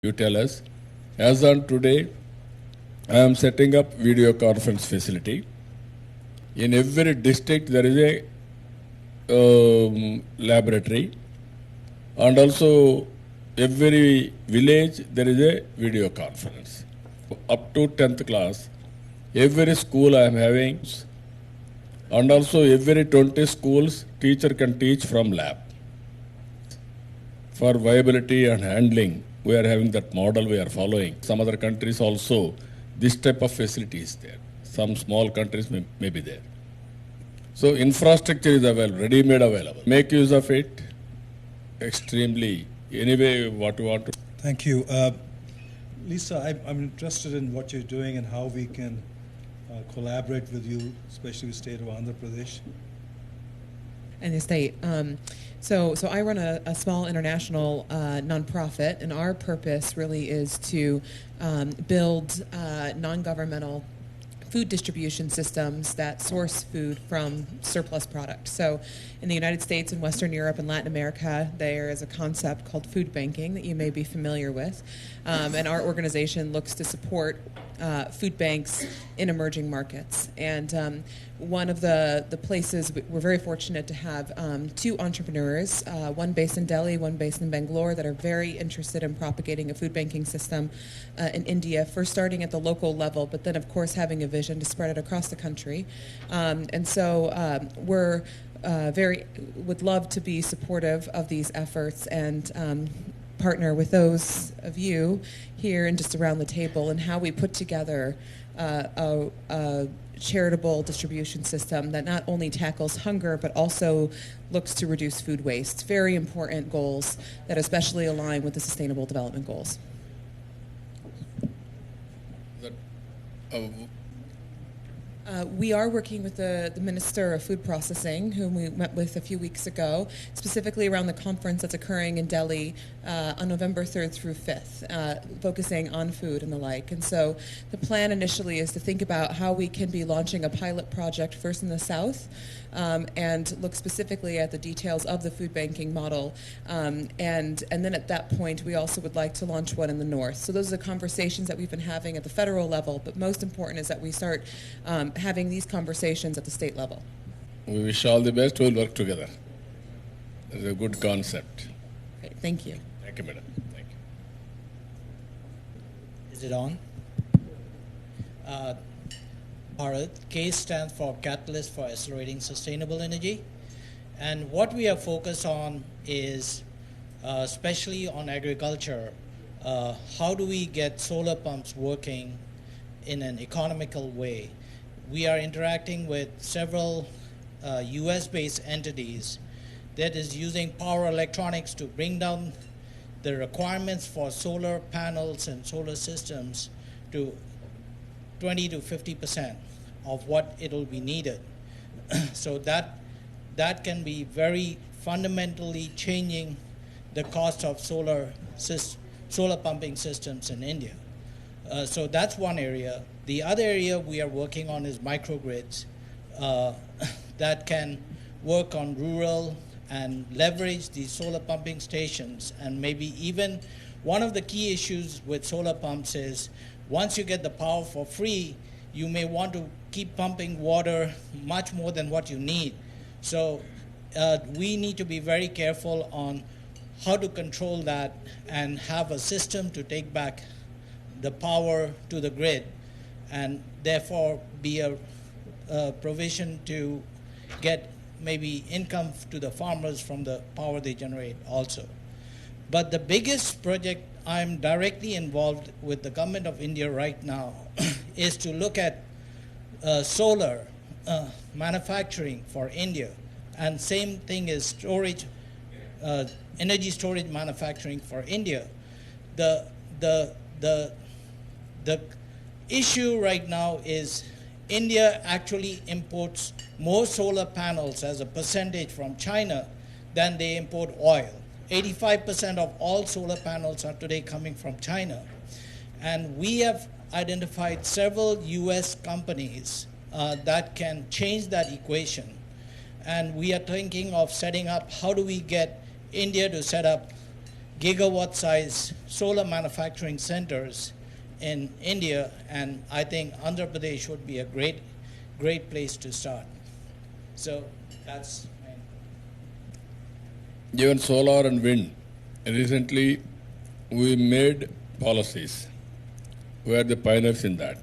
You tell us. As on today, I am setting up video conference facility. In every district there is a laboratory, and also every village there is a video conference. Up to 10th class, every school I am having, and also every 20 schools teacher can teach from lab. For viability and handling, we are having that model we are following. Some other countries also, this type of facility is there. Some small countries may be there. So infrastructure is available, ready-made available. Make use of it extremely. Anyway, what you want to. Thank you. Lisa, I'm interested in what you're doing and how we can collaborate with you, especially the state of Andhra Pradesh. And the state. So I run a small international nonprofit, and our purpose really is to build non-governmental food distribution systems that source food from surplus products. So in the United States and Western Europe and Latin America, there is a concept called food banking that you may be familiar with. And our organization looks to support food banks in emerging markets. And one of the places, we're very fortunate to have two entrepreneurs, one based in Delhi, one based in Bangalore, that are very interested in propagating a food banking system in India, first starting at the local level, but then of course having a vision to spread it across the country. And so we're would love to be supportive of these efforts and partner with those of you here and just around the table and how we put together a charitable distribution system that not only tackles hunger but also looks to reduce food waste. Very important goals that especially align with the Sustainable Development Goals. We are working with the Minister of Food Processing, whom we met with a few weeks ago, specifically around the conference that's occurring in Delhi on November 3rd through 5th, focusing on food and the like. And so the plan initially is to think about how we can be launching a pilot project first in the South and look specifically at the details of the food banking model. And then at that point, we also would like to launch one in the North. So those are the conversations that we've been having at the federal level, but most important is that we start having these conversations at the state level. We wish all the best. We'll work together. It's a good concept. Okay, thank you. Thank you, madam. Thank you. Is it on? Bharat, K stands for Catalyst for Accelerating Sustainable Energy. And what we are focused on is, especially on agriculture, how do we get solar pumps working in an economical way? We are interacting with several US-based entities that is using power electronics to bring down the requirements for solar panels and solar systems to 20 to 50% of what it'll be needed. So that can be very fundamentally changing the cost of solar pumping systems in India. So that's one area. The other area we are working on is microgrids that can work on rural and leverage these solar pumping stations. And maybe even one of the key issues with solar pumps is once you get the power for free, you may want to keep pumping water much more than what you need. So we need to be very careful on how to control that and have a system to take back the power to the grid, and therefore be a provision to get maybe income to the farmers from the power they generate also. But the biggest project I'm directly involved with the government of India right now is to look at solar manufacturing for India, and same thing is storage, energy storage manufacturing for India. The issue right now is India actually imports more solar panels as a percentage from China than they import oil. 85% of all solar panels are today coming from China. And we have identified several US companies that can change that equation. And we are thinking of setting up, how do we get India to set up gigawatt size solar manufacturing centers in India, and I think Andhra Pradesh would be a great place to start. So that's my... Even solar and wind. Recently, we made policies. We are the pioneers in that.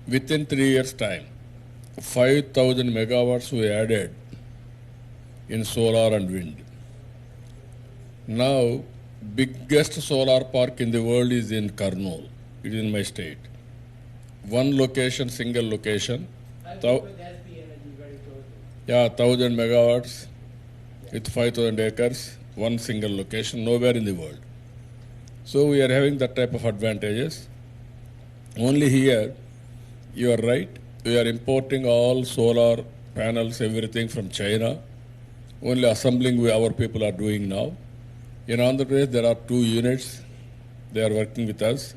Within 3 years' time, 5,000 megawatts we added in solar and wind. Now, biggest solar park in the world is in Kurnool. It is in my state. One location, single location. Yeah, 1,000 megawatts with 5,000 acres, one single location, nowhere in the world. So we are having that type of advantages. Only here, you are right, we are importing all solar panels, everything from China. Only assembling our people are doing now. In Andhra Pradesh, there are 2 units. They are working with us.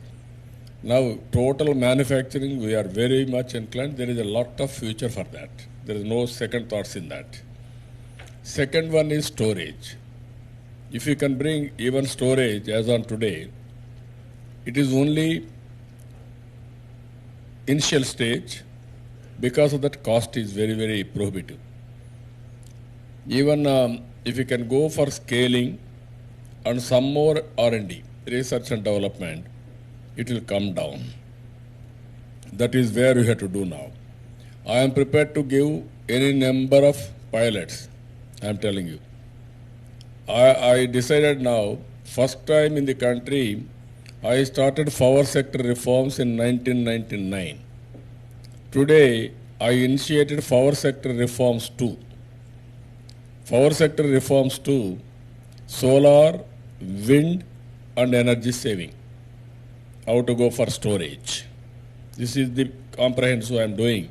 Now, total manufacturing, we are very much inclined. There is a lot of future for that. There is no second thoughts in that. Second one is storage. If you can bring even storage as on today, it is only initial stage. Because of that, cost is very, very prohibitive. Even if you can go for scaling and some more R&D, research and development, it will come down. That is where we have to do now. I am prepared to give any number of pilots, I am telling you. I decided now, first time in the country, I started power sector reforms in 1999. Today, I initiated power sector reforms too. Power sector reforms too, solar, wind and energy saving. How to go for storage. This is the comprehensive I am doing.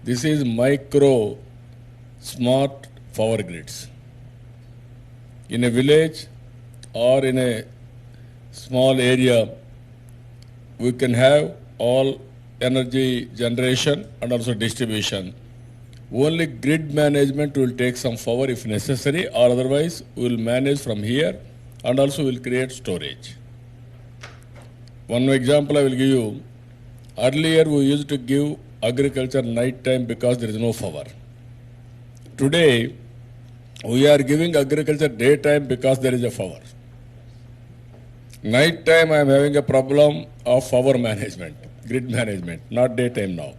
This is micro smart power grids. In a village or in a small area, we can have all energy generation and also distribution. Only grid management will take some power if necessary, or otherwise we will manage from here and also will create storage. One example I will give you. Earlier we used to give agriculture night time because there is no power. Today we are giving agriculture daytime because there is a power. Night time I am having a problem of power management, grid management, not daytime now.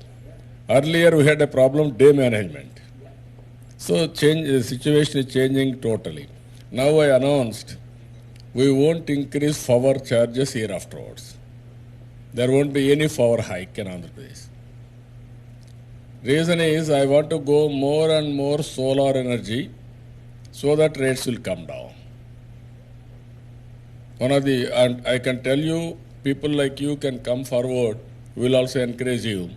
Earlier we had a problem day management. So the situation is changing totally. Now I announced we won't increase power charges here afterwards. There won't be any power hike in Andhra Pradesh. Reason is I want to go more and more solar energy so that rates will come down. And I can tell you, people like you can come forward, we will also encourage you.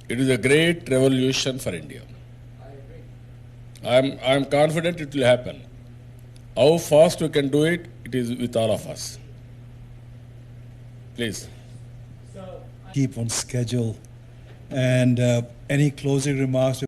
It is a great revolution for India. I am confident it will happen. How fast we can do it, it is with all of us. Please. Keep on schedule. And any closing remarks